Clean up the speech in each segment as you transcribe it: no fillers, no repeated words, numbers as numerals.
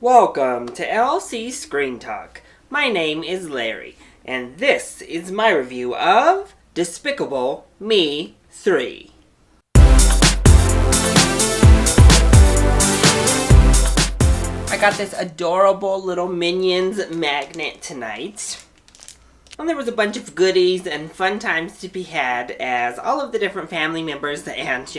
Welcome to LC Screen Talk. My name is Larry, and this is my review of Despicable Me 3. I got this adorable little Minions magnet tonight. And there was a bunch of goodies and fun times to be had as all of the different family members and,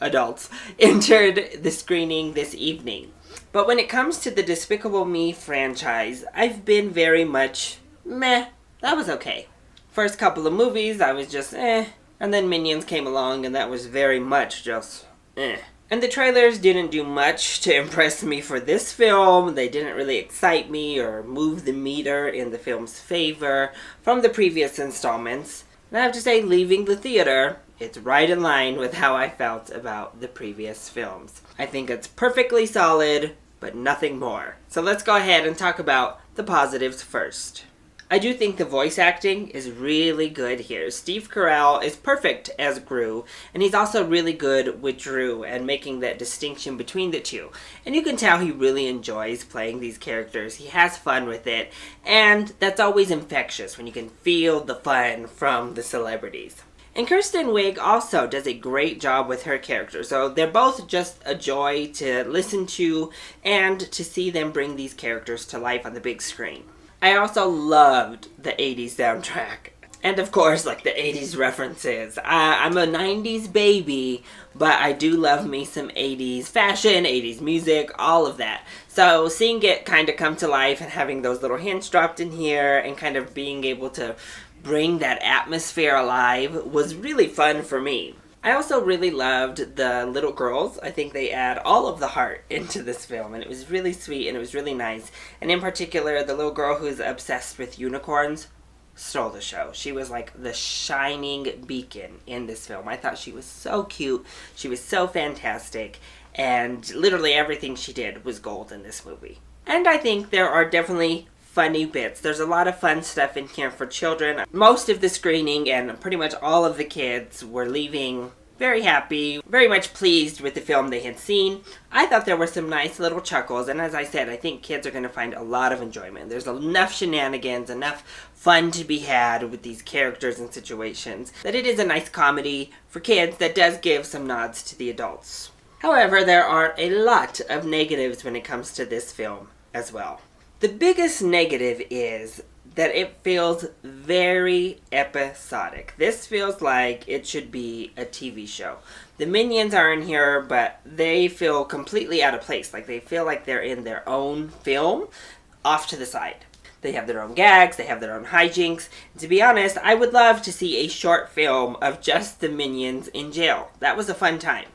adults entered the screening this evening. But when it comes to the Despicable Me franchise, I've been very much meh. That was okay. First couple of movies, I was just and then Minions came along and that was very much just And the trailers didn't do much to impress me for this film. They didn't really excite me or move the meter in the film's favor from the previous installments. And I have to say, leaving the theater, it's right in line with how I felt about the previous films. I think it's perfectly solid, but nothing more. So let's go ahead and talk about the positives first. I do think the voice acting is really good here. Steve Carell is perfect as Gru, and he's also really good with Drew and making that distinction between the two. And you can tell he really enjoys playing these characters. He has fun with it, and that's always infectious when you can feel the fun from the celebrities. And Kristen Wiig also does a great job with her character, so they're both just a joy to listen to and to see them bring these characters to life on the big screen. I also loved the 80s soundtrack. And of course, the 80s references. I'm a 90s baby, but I do love me some 80s fashion, 80s music, all of that. So seeing it kind of come to life and having those little hints dropped in here and kind of being able to bring that atmosphere alive was really fun for me. I also really loved the little girls. I think they add all of the heart into this film, and it was really sweet and it was really nice. And in particular, the little girl who's obsessed with unicorns stole the show. She was like the shining beacon in this film. I thought she was so cute. She was so fantastic, and literally everything she did was gold in this movie. And I think there are definitely funny bits. There's a lot of fun stuff in here for children. Most of the screening and pretty much all of the kids were leaving very happy, very much pleased with the film they had seen. I thought there were some nice little chuckles, and as I said, I think kids are going to find a lot of enjoyment. There's enough shenanigans, enough fun to be had with these characters and situations, that it is a nice comedy for kids that does give some nods to the adults. However, there are a lot of negatives when it comes to this film as well. The biggest negative is that it feels very episodic. This feels like it should be a TV show. The Minions are in here, but they feel completely out of place. They feel like they're in their own film, off to the side. They have their own gags, they have their own hijinks. To be honest, I would love to see a short film of just the Minions in jail. That was a fun time.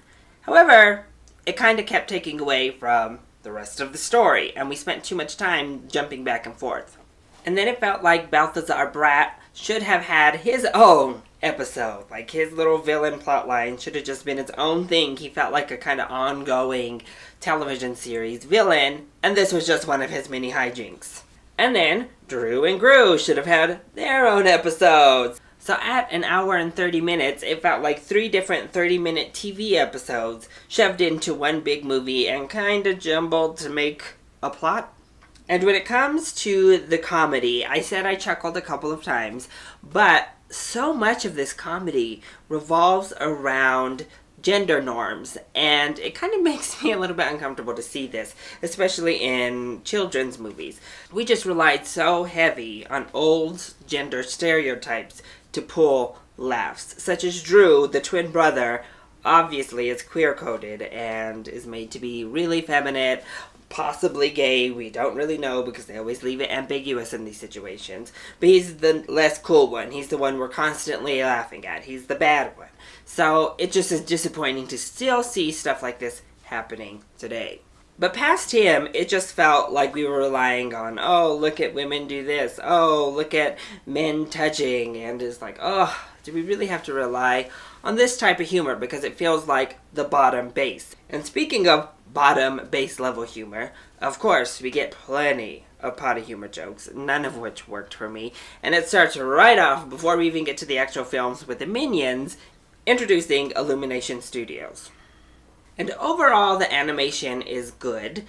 However, it kind of kept taking away from the rest of the story, and we spent too much time jumping back and forth. And then it felt like Balthazar Brat should have had his own episode. His little villain plotline should have just been its own thing. He felt like a kind of ongoing television series villain, and this was just one of his mini hijinks. And then Drew and Gru should have had their own episodes. So at an hour and 30 minutes, it felt like 3 different 30-minute TV episodes shoved into one big movie and kind of jumbled to make a plot. And when it comes to the comedy, I said I chuckled a couple of times, but so much of this comedy revolves around gender norms, and it kind of makes me a little bit uncomfortable to see this, especially in children's movies. We just relied so heavy on old gender stereotypes to pull laughs, such as Drew, the twin brother, obviously is queer-coded and is made to be really feminine, possibly gay. We don't really know because they always leave it ambiguous in these situations. But he's the less cool one. He's the one we're constantly laughing at. He's the bad one. So it just is disappointing to still see stuff like this happening today. But past him, it just felt like we were relying on, oh, look at women do this. Oh, look at men touching. And it's like, oh, do we really have to rely on this type of humor? Because it feels like the bottom base. And speaking of bottom base level humor, of course, we get plenty of potty humor jokes, none of which worked for me. And it starts right off, before we even get to the actual films, with the Minions introducing Illumination Studios. And overall, the animation is good,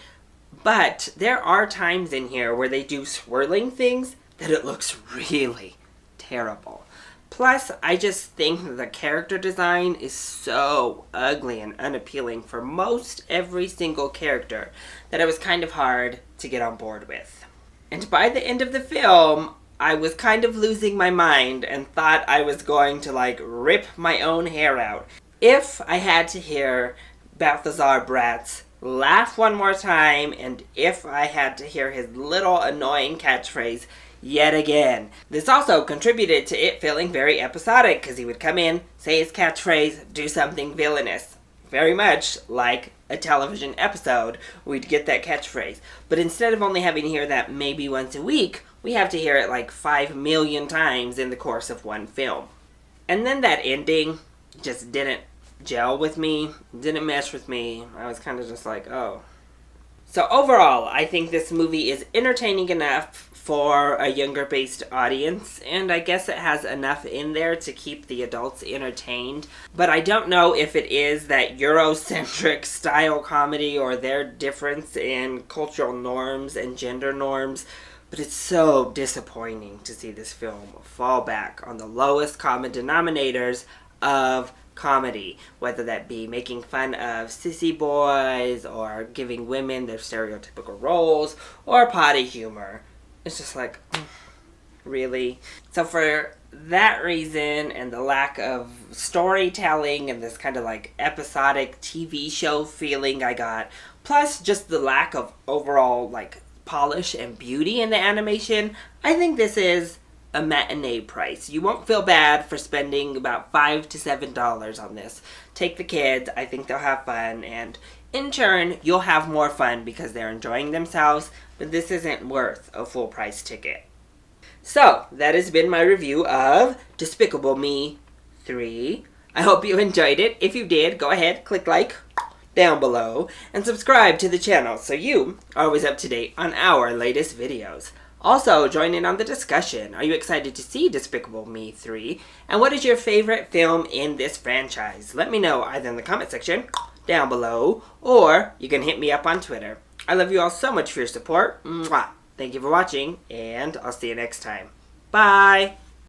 But there are times in here where they do swirling things that it looks really terrible. Plus, I just think the character design is so ugly and unappealing for most every single character that it was kind of hard to get on board with. And by the end of the film, I was kind of losing my mind and thought I was going to rip my own hair out if I had to hear Balthazar Bratz laugh one more time, and if I had to hear his little annoying catchphrase yet again. This also contributed to it feeling very episodic, because he would come in, say his catchphrase, do something villainous. Very much like a television episode, we'd get that catchphrase. But instead of only having to hear that maybe once a week, we have to hear it 5 million times in the course of one film. And then that ending just didn't gel with me, didn't mesh with me. I was kind of just oh. So overall, I think this movie is entertaining enough for a younger-based audience, and I guess it has enough in there to keep the adults entertained. But I don't know if it is that Eurocentric style comedy or their difference in cultural norms and gender norms, but it's so disappointing to see this film fall back on the lowest common denominators of comedy, whether that be making fun of sissy boys or giving women their stereotypical roles or potty humor. It's just really? So for that reason and the lack of storytelling and this kind of episodic TV show feeling I got, plus just the lack of overall polish and beauty in the animation, I think this is a matinee price. You won't feel bad for spending about $5 to $7 on this. Take the kids, I think they'll have fun, and in turn, you'll have more fun because they're enjoying themselves, but this isn't worth a full price ticket. So, that has been my review of Despicable Me 3. I hope you enjoyed it. If you did, go ahead, click like down below, and subscribe to the channel so you are always up to date on our latest videos. Also, join in on the discussion. Are you excited to see Despicable Me 3? And what is your favorite film in this franchise? Let me know either in the comment section down below, or you can hit me up on Twitter. I love you all so much for your support. Mwah. Thank you for watching, and I'll see you next time. Bye!